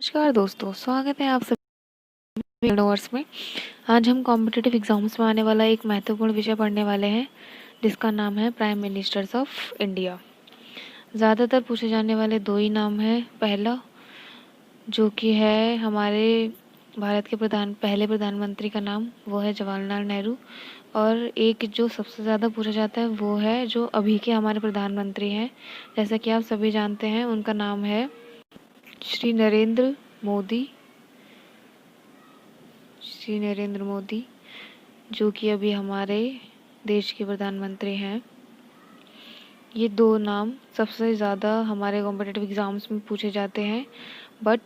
नमस्कार दोस्तों, स्वागत है आप सभी लर्नर्स में। आज हम कॉम्पिटिटिव एग्जाम्स में आने वाला एक महत्वपूर्ण विषय पढ़ने वाले हैं जिसका नाम है प्राइम मिनिस्टर्स ऑफ इंडिया। ज़्यादातर पूछे जाने वाले दो ही नाम हैं। पहला जो कि है हमारे भारत के पहले प्रधानमंत्री का नाम, वो है जवाहरलाल नेहरू। और एक जो सबसे ज़्यादा पूछा जाता है वो है जो अभी के हमारे प्रधानमंत्री हैं। जैसा कि आप सभी जानते हैं, उनका नाम है श्री नरेंद्र मोदी। जो कि अभी हमारे देश के प्रधानमंत्री हैं। ये दो नाम सबसे ज़्यादा हमारे कॉम्पिटिटिव एग्ज़ाम्स में पूछे जाते हैं, बट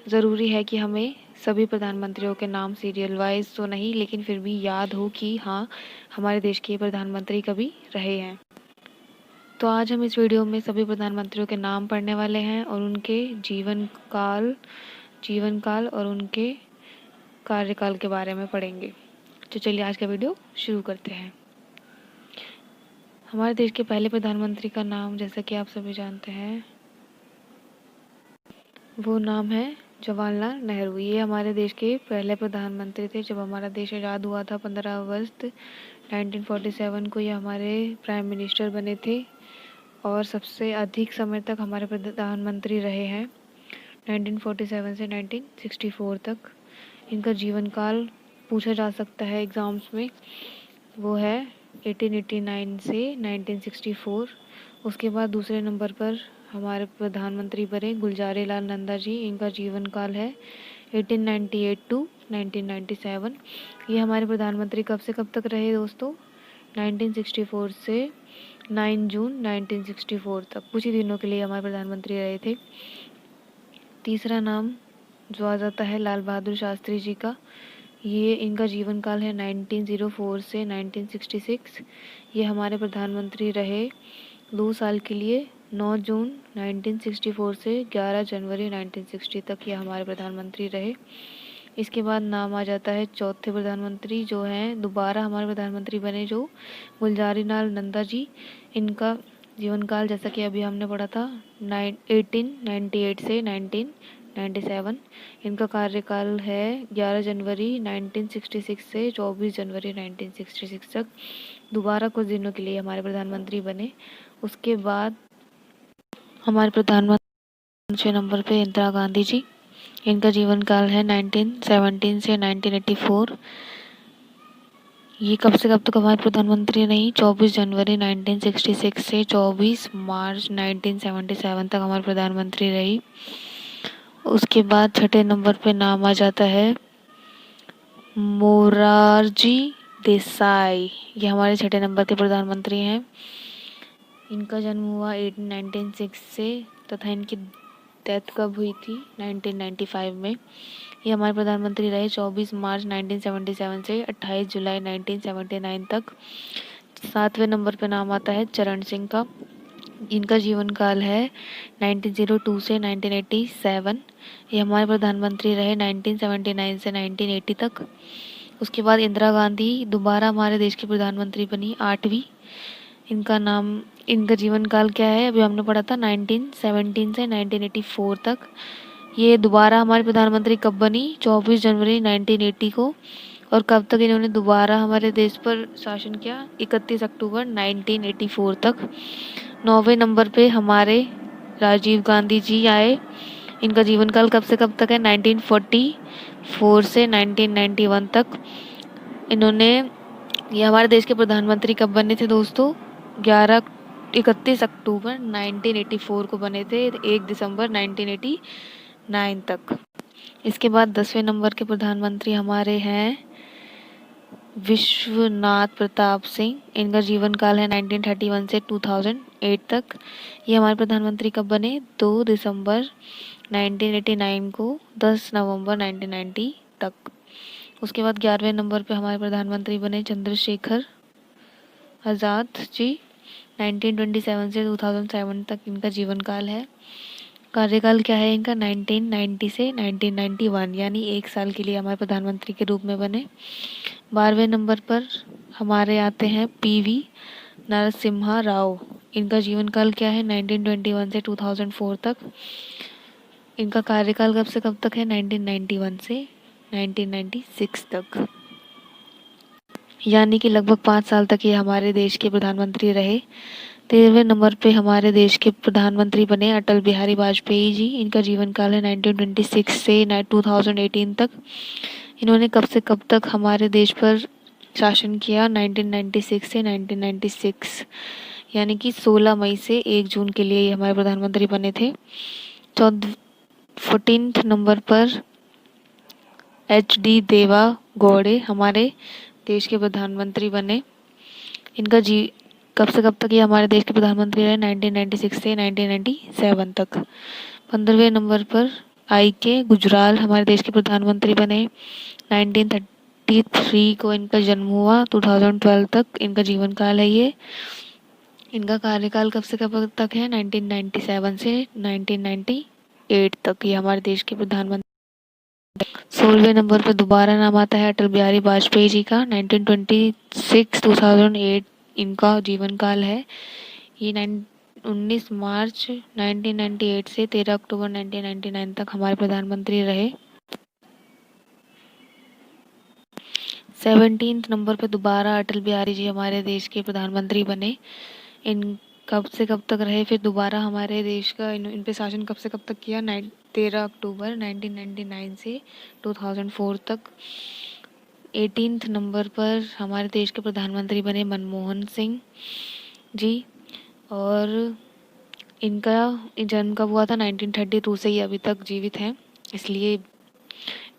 ज़रूरी है कि हमें सभी प्रधानमंत्रियों के नाम सीरियल वाइज तो नहीं, लेकिन फिर भी याद हो कि हाँ, हमारे देश के प्रधानमंत्री कभी रहे हैं। तो आज हम इस वीडियो में सभी प्रधानमंत्रियों के नाम पढ़ने वाले हैं और उनके जीवन काल और उनके कार्यकाल के बारे में पढ़ेंगे। तो चलिए आज का वीडियो शुरू करते हैं। हमारे देश के पहले प्रधानमंत्री का नाम, जैसा कि आप सभी जानते हैं, वो नाम है जवाहरलाल नेहरू। ये हमारे देश के पहले प्रधानमंत्री थे। जब हमारा देश आज़ाद हुआ था 15 अगस्त 1947 को ये हमारे प्राइम मिनिस्टर बने थे और सबसे अधिक समय तक हमारे प्रधानमंत्री रहे हैं, 1947 से 1964 तक। इनका जीवन काल पूछा जा सकता है एग्ज़ाम्स में, वो है 1889 से 1964। उसके बाद दूसरे नंबर पर हमारे प्रधानमंत्री बने गुलज़ारी लाल नंदा जी। इनका जीवन काल है 1898 टू 1997। ये हमारे प्रधानमंत्री कब से कब तक रहे दोस्तों? 1964 से 9 जून 1964 तक। कुछ ही दिनों के लिए हमारे प्रधानमंत्री रहे थे। तीसरा नाम जो आ जाता है लाल बहादुर शास्त्री जी का। ये इनका जीवन काल है 1904 से 1966। ये हमारे प्रधानमंत्री रहे 2 साल के लिए, 9 जून 1964 से 11 जनवरी 1960 तक ये हमारे प्रधानमंत्री रहे। इसके बाद नाम आ जाता है चौथे प्रधानमंत्री, जो हैं दोबारा हमारे प्रधानमंत्री बने, जो गुलज़ारी लाल नंदा जी। इनका जीवन काल जैसा कि अभी हमने पढ़ा था 1898 से 1997। इनका कार्यकाल है 11 जनवरी 1966 से 24 जनवरी 1966 तक। दोबारा कुछ दिनों के लिए हमारे प्रधानमंत्री बने। उसके बाद हमारे प्रधानमंत्री नंबर पे इंदिरा गांधी जी। इनका जीवन काल है 1917 से 1984। ये कब से कब तक हमारे प्रधानमंत्री रही? 24 जनवरी 1966 से 24 मार्च 1977 तक हमारे प्रधानमंत्री रही। उसके बाद छठे नंबर पे नाम आ जाता है मोरारजी देसाई। ये हमारे छठे नंबर के प्रधानमंत्री हैं। इनका जन्म हुआ 1896 से तथा इनकी डेथ कब हुई थी? 1995 में। ये हमारे प्रधानमंत्री रहे 24 मार्च 1977 से 28 जुलाई 1979 तक। 7वें नंबर पे नाम आता है चरण सिंह का। इनका जीवन काल है 1902 से 1987। ये हमारे प्रधानमंत्री रहे 1979 से 1980 तक। उसके बाद इंदिरा गांधी दोबारा हमारे देश की प्रधानमंत्री बनी, 8वीं। इनका जीवन काल क्या है? अभी हमने पढ़ा था 1917 से 1984 तक। ये दोबारा हमारे प्रधानमंत्री कब बनी? 24 जनवरी 1980 को। और कब तक इन्होंने दोबारा हमारे देश पर शासन किया? 31 अक्टूबर 1984 तक। 9वें नंबर पे हमारे राजीव गांधी जी आए। इनका जीवन काल कब से कब तक है? 1944 से 1991 तक। ये हमारे देश के प्रधानमंत्री कब बने थे दोस्तों? 31 अक्टूबर 1984 को बने थे, 1 दिसंबर 1989 तक। इसके बाद 10वें नंबर के प्रधानमंत्री हमारे हैं विश्वनाथ प्रताप सिंह। इनका जीवन काल है 1931 से 2008 तक। ये हमारे प्रधानमंत्री कब बने? 2 दिसंबर 1989 को 10 नवंबर 1990 तक। उसके बाद 11वें नंबर पे हमारे प्रधानमंत्री बने चंद्रशेखर आज़ाद जी। 1927 से 2007 तक इनका जीवन काल है। कार्यकाल क्या है इनका? 1990 से 1991, यानी 1 साल के लिए हमारे प्रधानमंत्री के रूप में बने। 12वें नंबर पर हमारे आते हैं PV नरसिम्हा राव। इनका जीवन काल क्या है? 1921 से 2004 तक। इनका कार्यकाल कब से कब तक है? 1991 से 1996 तक, यानी कि लगभग 5 साल तक ये हमारे देश के प्रधानमंत्री रहे। 13वें नंबर पे हमारे देश के प्रधानमंत्री बने अटल बिहारी वाजपेयी जी। इनका जीवन काल है 1926 से 2018 तक। इन्होंने कब से कब तक हमारे देश पर शासन किया? 1996 से 1996, यानी कि 16 मई से 1 जून के लिए ये हमारे प्रधानमंत्री बने थे। 14th नंबर पर HD देवा गौड़े हमारे देश के प्रधानमंत्री बने। इनका कब से कब तक ये हमारे देश के प्रधानमंत्री रहे? 1996 से 1997 तक। 15वें नंबर पर IK गुजराल हमारे देश के प्रधानमंत्री बने। 1933 को इनका जन्म हुआ, 2012 तक इनका जीवन काल है ये। इनका कार्यकाल कब से कब तक है? 1997 से 1998 तक ये हमारे देश के प्रधानमंत्री। 16वें नंबर पर दोबारा नाम आता है अटल बिहारी वाजपेयी जी का। 1926-2008 इनका जीवन काल है। ये 19 मार्च 1998 से 13 अक्टूबर 1999 तक हमारे प्रधानमंत्री रहे। 17th नंबर पर दोबारा अटल बिहारी जी हमारे देश के प्रधानमंत्री बने। इन कब से कब तक रहे फिर दोबारा हमारे देश का? इन पे शासन कब से कब तक किया? 13 अक्टूबर 1999 से 2004 तक। 18th नंबर पर हमारे देश के प्रधानमंत्री बने मनमोहन सिंह जी, और इनका जन्म कब हुआ था? 1932 से ये अभी तक जीवित हैं, इसलिए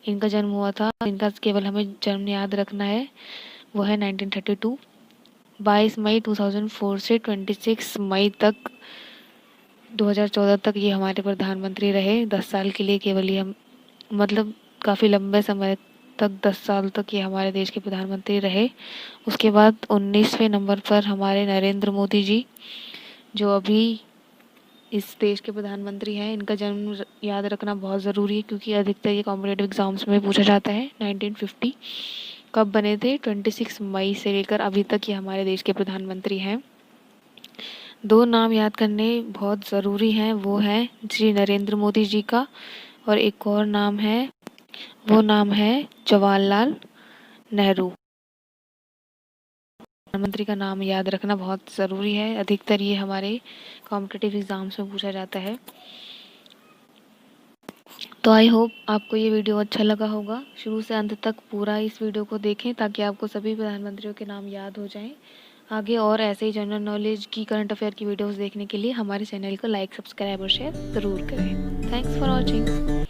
इनका जन्म हुआ था। इनका केवल हमें जन्म याद रखना है, वो है 1932। 22 मई 2004 से 26 मई तक 2014 तक ये हमारे प्रधानमंत्री रहे। 10 साल के लिए केवल ये मतलब काफ़ी लंबे समय तक 10 साल तक ये हमारे देश के प्रधानमंत्री रहे। उसके बाद 19वें नंबर पर हमारे नरेंद्र मोदी जी, जो अभी इस देश के प्रधानमंत्री हैं। इनका जन्म याद रखना बहुत ज़रूरी है, क्योंकि अधिकतर ये कॉम्पिटेटिव एग्जाम्स में पूछा जाता है। 1950 कब बने थे? 26 मई से लेकर अभी तक ये हमारे देश के प्रधानमंत्री हैं। 2 नाम याद करने बहुत ज़रूरी हैं, वो हैं श्री नरेंद्र मोदी जी का, और एक और नाम है, वो नाम है जवाहरलाल नेहरू। प्रधानमंत्री का नाम याद रखना बहुत ज़रूरी है, अधिकतर ये हमारे कॉम्पिटिटिव एग्ज़ाम्स में पूछा जाता है। तो आई होप आपको ये वीडियो अच्छा लगा होगा। शुरू से अंत तक पूरा इस वीडियो को देखें, ताकि आपको सभी प्रधानमंत्रियों के नाम याद हो जाएं। आगे और ऐसे ही जनरल नॉलेज की, करंट अफेयर की वीडियोस देखने के लिए हमारे चैनल को लाइक, सब्सक्राइब और शेयर ज़रूर करें। Thanks for watching.